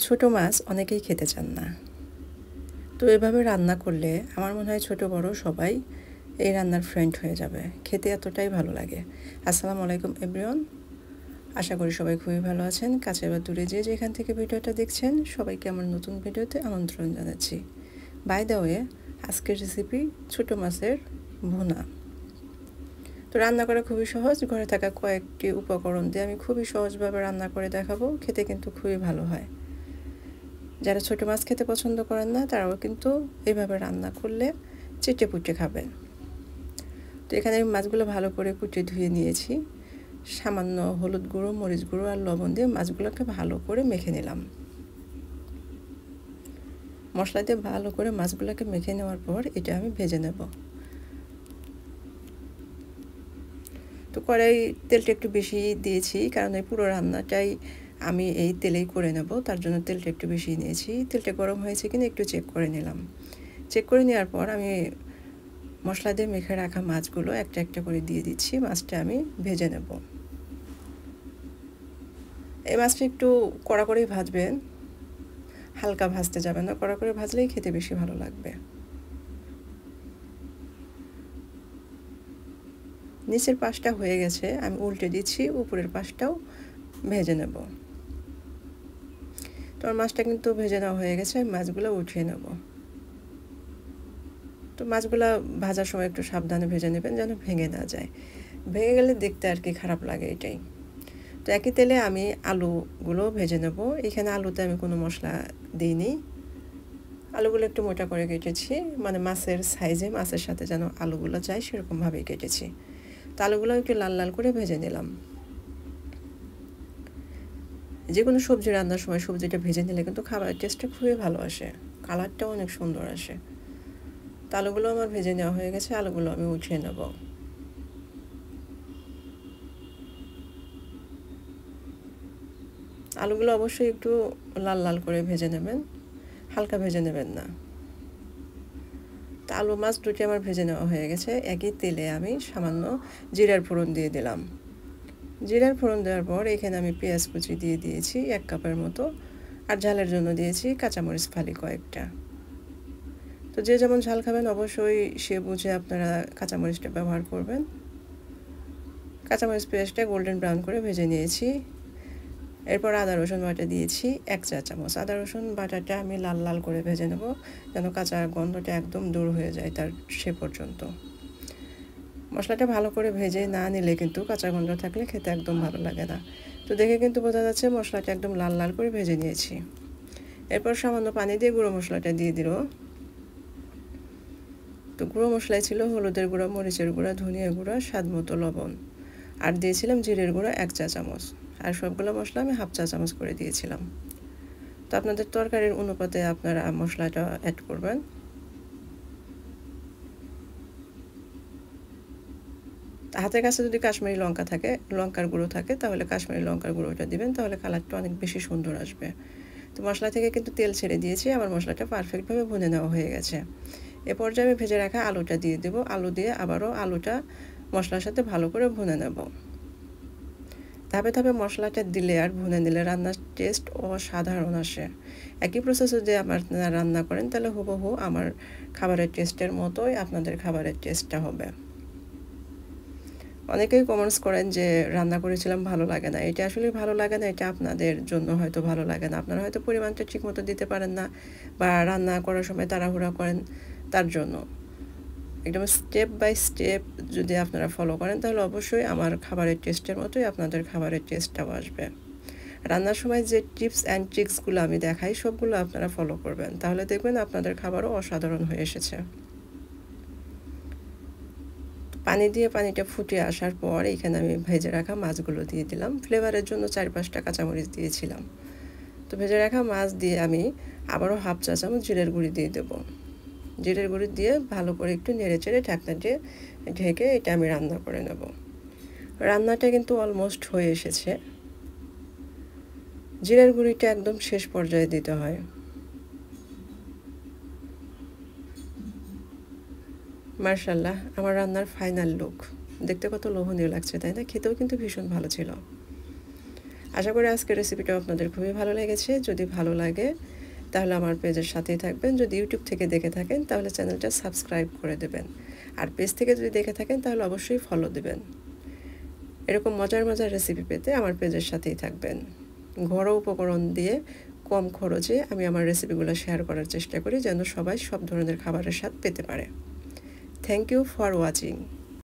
ছোট মাছ অনেকেই খেতে চান না। তো এভাবে রান্না করলে আমার মনে হয় ছোট বড় সবাই এই রান্নার ফ্রেন্ড হয়ে যাবে। খেতে এতটাই ভালো লাগে। আসসালামু আলাইকুম এভরিওয়ান। আশা করি সবাই খুবই ভালো আছেন। কাছে বা দূরে যে যেখান থেকে ভিডিওটা দেখছেন সবাইকে আমার নতুন ভিডিওতে আমন্ত্রণ জানাচ্ছি। বাই দ্য ওয়ে, আজকের রেসিপি ছোট মাছের ভুনা। তো রান্না করা খুবই সহজ। ঘরে থাকা কয়েকটি উপকরণ দিয়ে আমি খুবই সহজভাবে রান্না করে দেখাবো। খেতে কিন্তু খুবই ভালো হয়। যারা ছোট মাছ খেতে পছন্দ করেন না তারাও কিন্তু এইভাবে রান্না করলে চেটে পুটে খাবেন। তো এখানে আমি মাছগুলো ভালো করে কুটে ধুয়ে নিয়েছি। সামান্য হলুদ গুঁড়ো, মরিচ গুঁড়ো আর লবণ দিয়ে মাছগুলোকে ভালো করে মেখে নিলাম। মশলা দিয়ে ভালো করে মাছগুলোকে মেখে নেওয়ার পর এটা আমি ভেজে নেব। তো কড়াই তেলটা একটু বেশি দিয়েছি, কারণ এই পুরো রান্নাটাই আমি এই তেলেই করে নেব, তার জন্য তেলটা একটু বেশি নিয়েছি। তেলটা গরম হয়েছে কিনা একটু চেক করে নিলাম। চেক করে নেওয়ার পর আমি মশলা দিয়ে মেখে রাখা মাছগুলো একটা একটা করে দিয়ে দিচ্ছি। মাছটা আমি ভেজে নেব। এই মাছটা একটু কড়া করেই ভাজবেন, হালকা ভাজতে যাবেন না। কড়া করে ভাজলেই খেতে বেশি ভালো লাগবে। নিচের পাশটা হয়ে গেছে, আমি উল্টে দিচ্ছি, উপরের পাশটাও ভেজে নেব। তো আমার মাছটা কিন্তু ভেজে নেওয়া হয়ে গেছে। আমি মাছগুলো উঠিয়ে নেব। তো মাছগুলো ভাজার সময় একটু সাবধানে ভেজে নেবেন যেন ভেঙে না যায়। ভেঙে গেলে দেখতে আর কি খারাপ লাগে, এটাই। তো একই তেলে আমি আলুগুলো ভেজে নেব। এখানে আলুতে আমি কোনো মশলা দিইনি। আলুগুলো একটু মোটা করে কেটেছি, মানে মাছের সাইজে, মাছের সাথে যেন আলুগুলো যায় সেরকমভাবেই কেটেছি। তো আলুগুলো একটু লাল লাল করে ভেজে নিলাম। যে কোনো সবজি রান্নার সময় সবজিটা ভেজে নিলে কিন্তু খাবারের টেস্টটা খুবই ভালো আসে, কালারটাও অনেক সুন্দর আসে। তো আলুগুলো আমার ভেজে নেওয়া হয়ে গেছে। আলুগুলো আমি উঠিয়ে নেব। আলুগুলো অবশ্যই একটু লাল লাল করে ভেজে নেবেন, হালকা ভেজে নেবেন না। তা আলু মাছ দুটি আমার ভেজে নেওয়া হয়ে গেছে। একই তেলে আমি সামান্য জিরার ফোড়ন দিয়ে দিলাম। জিরার ফোড়ন দেওয়ার পর এখানে আমি পেঁয়াজ কুচি দিয়ে দিয়েছি 1 কাপের মতো, আর ঝালের জন্য দিয়েছি কাঁচামরিচ ফালি কয়েকটা। তো যে যেমন ঝাল খাবেন অবশ্যই সে বুঝে আপনারা কাঁচামরিচটা ব্যবহার করবেন। কাঁচামরিচ পেঁয়াজটা গোল্ডেন ব্রাউন করে ভেজে নিয়েছি। এরপর আদা রসুন বাটা দিয়েছি 1 চা চামচ। আদা রসুন বাটাটা আমি লাল লাল করে ভেজে নেব, যেন কাঁচা গন্ধটা একদম দূর হয়ে যায় তার সে পর্যন্ত। মশলাটা ভালো করে ভেজে না নিলে কিন্তু কাঁচা গন্ধ থাকলে খেতে একদম ভালো লাগে না। তো দেখে কিন্তু বোঝা যাচ্ছে মশলাটা একদম লাল লাল করে ভেজে নিয়েছি। এরপর সামান্য পানি দিয়ে গুঁড়ো মশলাটা দিয়ে দিল। তো গুঁড়ো মশলায় ছিল হলুদের গুঁড়া, মরিচের গুঁড়া, ধনিয়া গুঁড়া, স্বাদ মতো লবণ, আর দিয়েছিলাম জিরের গুঁড়া 1 চা চামচ। আর সবগুলো মশলা আমি হাফ চা চামচ করে দিয়েছিলাম। তো আপনাদের তরকারির অনুপাতে আপনারা মশলাটা অ্যাড করবেন। হাতের কাছে যদি কাশ্মীরি লঙ্কা থাকে, লঙ্কার গুঁড়ো থাকে, তাহলে কাশ্মীরি লঙ্কার গুঁড়োটা দিবেন, তাহলে কালারটা অনেক বেশি সুন্দর আসবে। তো মশলা থেকে কিন্তু তেল ছেড়ে দিয়েছি। আমার মশলাটা পারফেক্টভাবে ভুনে নেওয়া হয়ে গেছে। এ পর্যায়ে আমি ভেজে রাখা আলুটা দিয়ে দেবো। আলু দিয়ে আবারও আলুটা মশলার সাথে ভালো করে ভুনে নেব। ধাপে ধাপে মশলাটা দিলে আর ভুনে নিলে রান্নার টেস্ট অসাধারণ আসে। একই প্রসেসে যদি আপনারা রান্না করেন তাহলে হুবহু আমার খাবারের টেস্টের মতোই আপনাদের খাবারের টেস্টটা হবে। অনেকেই কমেন্টস করেন যে রান্না করেছিলাম ভালো লাগে না। এটা আসলে ভালো লাগে না, এটা আপনাদের জন্য হয়তো ভালো লাগে না। আপনারা হয়তো পরিমাণটা ঠিক মতো দিতে পারেন না, বা রান্না করার সময় তাড়াহুড়া করেন, তার জন্য। একদম স্টেপ বাই স্টেপ যদি আপনারা ফলো করেন তাহলে অবশ্যই আমার খাবারের টেস্টের মতোই আপনাদের খাবারের টেস্টটাও আসবে। রান্নার সময় যে টিপস অ্যান্ড ট্রিক্সগুলো আমি দেখাই সবগুলো আপনারা ফলো করবেন, তাহলে দেখবেন আপনাদের খাবারও অসাধারণ হয়ে এসেছে। পানি দিয়ে পানিটা ফুটে আসার পর এখানে আমি ভেজে রাখা মাছগুলো দিয়ে দিলাম। ফ্লেভারের জন্য 4-5টা কাঁচামরিচ দিয়েছিলাম। তো ভেজে রাখা মাছ দিয়ে আমি আবারও হাফ চা চামচ জিরের গুঁড়ি দিয়ে দেবো। জিরের গুঁড়ি দিয়ে ভালো করে একটু নেড়ে চেড়ে ঢাকনা দিয়ে ঢেকে এটা আমি রান্না করে নেব। রান্নাটা কিন্তু অলমোস্ট হয়ে এসেছে। জিরের গুঁড়িটা একদম শেষ পর্যায়ে দিতে হয়। মাশাআল্লাহ, আমার রান্নার ফাইনাল লুক দেখতে কত লোভনীয় লাগছে, তাই না? খেতেও কিন্তু ভীষণ ভালো ছিল। আশা করি আজকের রেসিপিটা আপনাদের খুবই ভালো লেগেছে। যদি ভালো লাগে তাহলে আমার পেজের সাথেই থাকবেন। যদি ইউটিউব থেকে দেখে থাকেন তাহলে চ্যানেলটা সাবস্ক্রাইব করে দেবেন। আর পেজ থেকে যদি দেখে থাকেন তাহলে অবশ্যই ফলো দেবেন। এরকম মজার মজার রেসিপি পেতে আমার পেজের সাথেই থাকবেন। ঘরোয়া উপকরণ দিয়ে কম খরচে আমি আমার রেসিপিগুলো শেয়ার করার চেষ্টা করি যেন সবাই সব ধরনের খাবারের স্বাদ পেতে পারে। Thank you for watching.